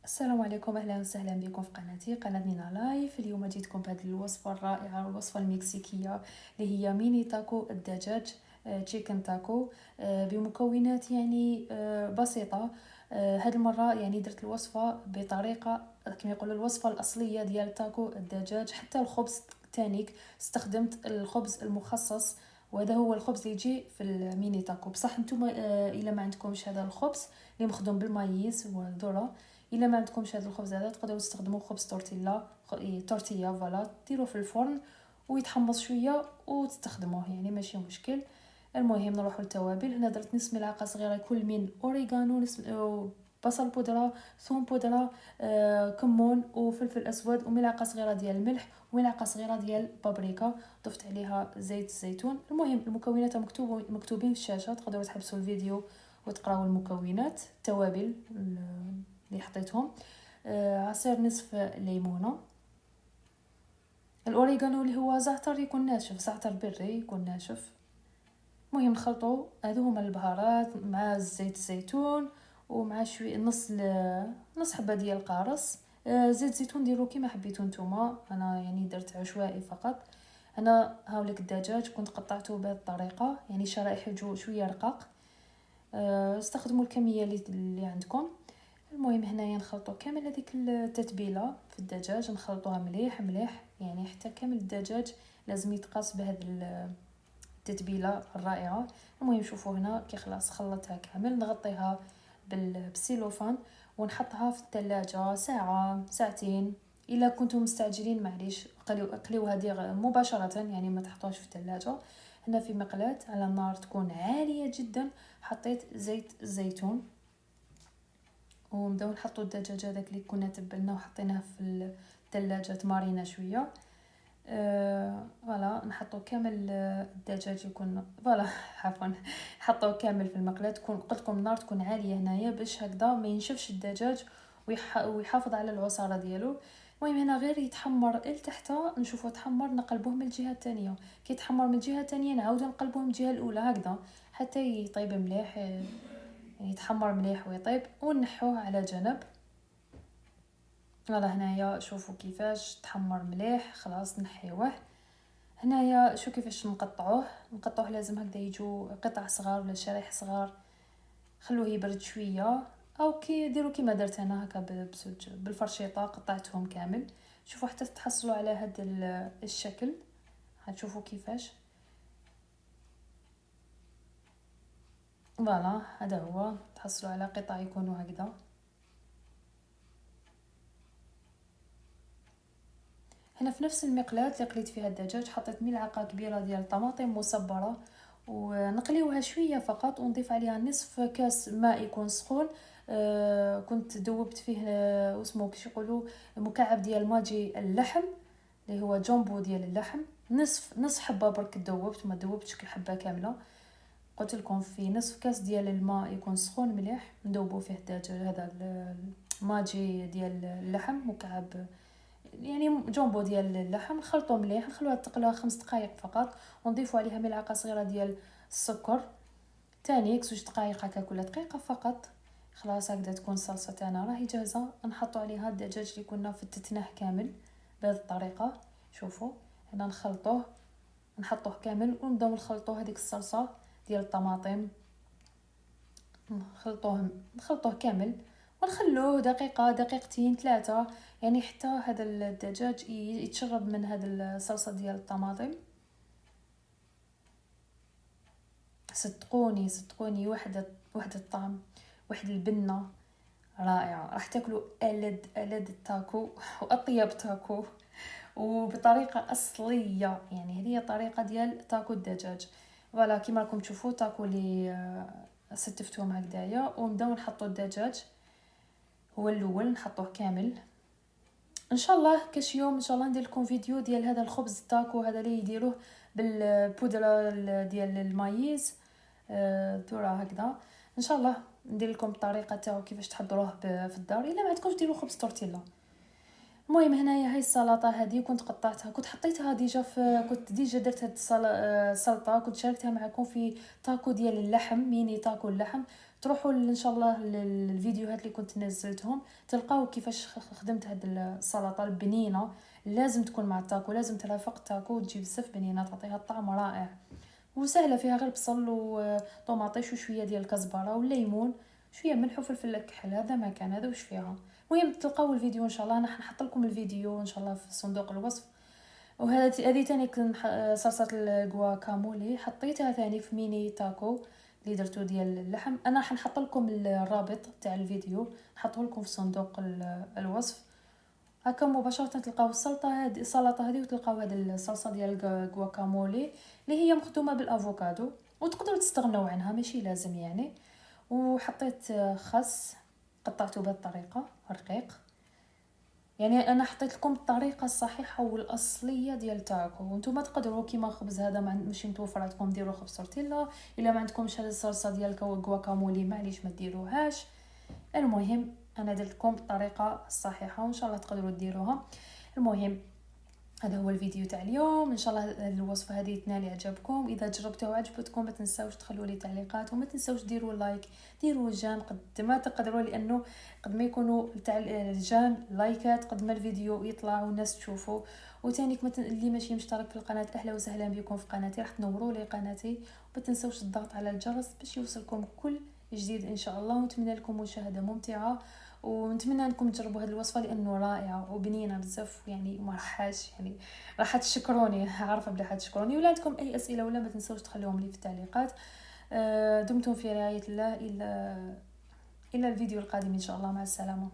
السلام عليكم، اهلا وسهلا بكم في قناه نينا لايف. اليوم جيتكم بهذه الوصفه الرائعه، الوصفه المكسيكيه اللي هي ميني تاكو الدجاج، تشيكن تاكو، بمكونات يعني بسيطه. هذه المره يعني درت الوصفه بطريقه كما يقولوا الوصفه الاصليه ديال تاكو الدجاج. حتى الخبز تانيك استخدمت الخبز المخصص، وهذا هو الخبز اللي يجي في الميني تاكو. بصح نتوما الا ما عندكمش هذا الخبز اللي مخدوم بالمايز والذره، الا ما عندكمش هذا الخبز هذا، تقدروا تستخدموا خبز تورتيلا فوالا، ديروه في الفرن ويتحمص شويه وتستخدموه، يعني ماشي مشكل. المهم نروحوا للتوابل. هنا درت نص ملعقه صغيره كل من اوريغانو، بصل بودره، ثوم بودره، كمون وفلفل اسود، وملعقه صغيره ديال الملح، وملعقه صغيره ديال بابريكا. ضفت عليها زيت الزيتون. المهم المكونات مكتوبين في الشاشه، تقدروا تحبسوا الفيديو وتقراوا المكونات. التوابل اللي حطيتهم، عصير نصف ليمونه، الاوريغانو اللي هو زعتر يكون ناشف، زعتر بري يكون ناشف. المهم نخلطوا هادو هما البهارات مع زيت الزيتون، ومع شويه نص حبه ديال القارص. زيت الزيتون ديروا كيما حبيتو نتوما، انا يعني درت عشوائي فقط. انا هاوليك الدجاج كنت قطعته بهذه الطريقه، يعني شرائح شويه رقاق. استخدموا الكميه اللي عندكم. المهم هنايا نخلطوا كامل هذيك التتبيله في الدجاج، نخلطوها مليح مليح، يعني حتى كامل الدجاج لازم يتقاس بهذه التتبيله الرائعه. المهم شوفوا هنا كي خلاص خلطتها كامل، نغطيها بالسيلوفان ونحطها في الثلاجه ساعه ساعتين. الا كنتم مستعجلين معليش قليوها مباشره، يعني ما تحطوهاش في الثلاجه. هنا في مقلاة على النار تكون عاليه جدا حطيت زيت الزيتون، ونبداو نحطوا الدجاج هذاك اللي كنا تبلنا وحطيناه في الثلاجه تمارينا شويه. فوالا نحطوا كامل الدجاج يكون فوالا عفوا نحطوه كامل في المقلاة. تكون قلت لكم النار تكون عاليه هنايا باش هكذا ما ينشفش الدجاج ويحافظ على العصاره ديالو. المهم هنا غير يتحمر لتحت، نشوفه تحمر نقلبوه من الجهه الثانيه. كي يتحمر من الجهه الثانيه نعاودو نقلبوه من الجهه الاولى هكذا حتى يطيب مليح، يعني يتحمر مليح ويطيب، ونحوه على جنب. فوالا هنايا شوفوا كيفاش تحمر مليح، خلاص نحيوه. هنايا شو كيفاش نقطعوه لازم هكذا يجوا قطع صغار ولا شرايح صغار. خلوه يبرد شويه، او كي ديروا كيما درت انا هكا بزوج بالفرشيطه قطعتهم كامل. شوفوا حتى تحصلوا على هذا الشكل، هتشوفوا كيفاش. فوالا هذا هو، تحصلوا على قطع يكونوا هكذا. هنا في نفس المقلاة اللي قليت فيها الدجاج حطيت ملعقه كبيره ديال الطماطم مصبره، ونقليوها شويه فقط، ونضيف عليها نصف كاس ماء يكون سخون. كنت دوبت فيه واسمه كيش يقولوا مكعب ديال ماجي اللحم، اللي هو جامبو ديال اللحم. نصف حبه برك دوبت، ما دوبتش حبه كامله. قلت لكم في نصف كاس ديال الماء يكون سخون مليح ندوبوا فيه الدجاج هذا الماجي ديال اللحم، مكعب يعني جامبو ديال اللحم. نخلطو مليح، نخلوها تقلى 5 دقائق فقط، ونضيفوا عليها ملعقه صغيره ديال السكر تانيك 2 دقائق هكا كل دقيقه فقط. خلاص هكذا تكون الصلصه تاعنا راهي جاهزه. نحطوا عليها الدجاج اللي كنا فتتناه كامل بهذه الطريقه. شوفوا هنا نحطوه كامل ونبداو نخلطوا هذيك الصلصه ديال الطماطم. نخلطوه كامل ونخلوه دقيقة دقيقتين 3، يعني حتى هذا الدجاج يتشرب من هذا الصلصة ديال الطماطم. صدقوني واحد الطعم، واحد البنة رائعة. راح تاكلوا ألد التاكو وأطيب تاكو، وبطريقة أصلية. يعني هذه طريقة ديال تاكو الدجاج. فوالا كيما راكم تشوفوا تاكو لي ستفتوهم هكذايا، ونبداو نحطوا الدجاج هو الاول نحطوه كامل. ان شاء الله كاش يوم ان شاء الله ندير لكم فيديو ديال هذا الخبز التاكو هذا اللي يديروه بالبودره ديال المايز، ذره هكذا. ان شاء الله ندير لكم الطريقه تاعو كيفاش تحضروه في الدار الا ما عندكمش ديروا خبز تورتيلا. المهم هنايا هاي السلطه هذه كنت قطعتها، كنت حطيتها ديجا كنت ديجا درت هاد السلطه، كنت شاركتها معكم في تاكو ديال اللحم، ميني تاكو اللحم. تروحوا ان شاء الله للفيديوهات اللي كنت نزلتهم، تلقاو كيفاش خدمت هاد السلطه البنينه. لازم تكون مع التاكو، لازم ترافق التاكو وتجي بزاف بنينه، تعطيها طعم رائع وسهله. فيها غير بصل وطوماطيش وشويه ديال الكزبره والليمون، شويه ملح وفلفل كحل، هذا ما كان، هذا واش فيها. المهم تلقاو الفيديو ان شاء الله، انا حنحط لكم الفيديو ان شاء الله في صندوق الوصف. وهذه ثاني صلصه الجواكامولي حطيتها ثاني في ميني تاكو اللي درتو ديال اللحم. انا حنحط لكم الرابط تاع الفيديو، نحطه لكم في صندوق الوصف. هكا مباشره تلقاو السلطه هذه وتلقاو هذه الصلصه ديال الجواكامولي اللي هي مخدومه بالافوكادو، وتقدروا تستغنوا عنها ماشي لازم يعني. وحطيت خس قطعته بهذه الطريقه رقيق. يعني انا حطيت لكم الطريقه الصحيحه والاصليه ديال التاكو، وانتم تقدروا كيما الخبز هذا ماشي متوفر عندكم ديروا خبز تورتيلا، الا ما عندكمش هذه الصلصه ديال الجواكامولي معليش ما ديروهاش. المهم انا درت لكم الطريقه الصحيحه وان شاء الله تقدروا ديروها. المهم هذا هو الفيديو تاع اليوم، ان شاء الله الوصفه هذه تنال اعجابكم. اذا جربتوها وعجبتكم ما تنساوش تخلوا لي تعليقات، وما تنساوش ديروا لايك، ديروا جيم قد ما تقدروا، لانه قد ما يكونوا تاع الجيم لايكات قد ما الفيديو يطلع والناس تشوفه. وثاني اللي ماشي مشترك في القناه اهلا وسهلا بكم في قناتي، راح تنوروا لي قناتي. وما تنساوش الضغط على الجرس باش يوصلكم كل جديد ان شاء الله. ونتمنى لكم مشاهده ممتعه، ونتمنى انكم تجربوا هذه الوصفه لانه رائعه وبنينه بزاف يعني ما راحش يعني. راح تشكروني، عارفه بلي حتشكروني. ولا عندكم اي اسئله ولا ما تنسوش تخليهم لي في التعليقات. دمتم في رعايه الله. الى الفيديو القادم ان شاء الله، مع السلامه.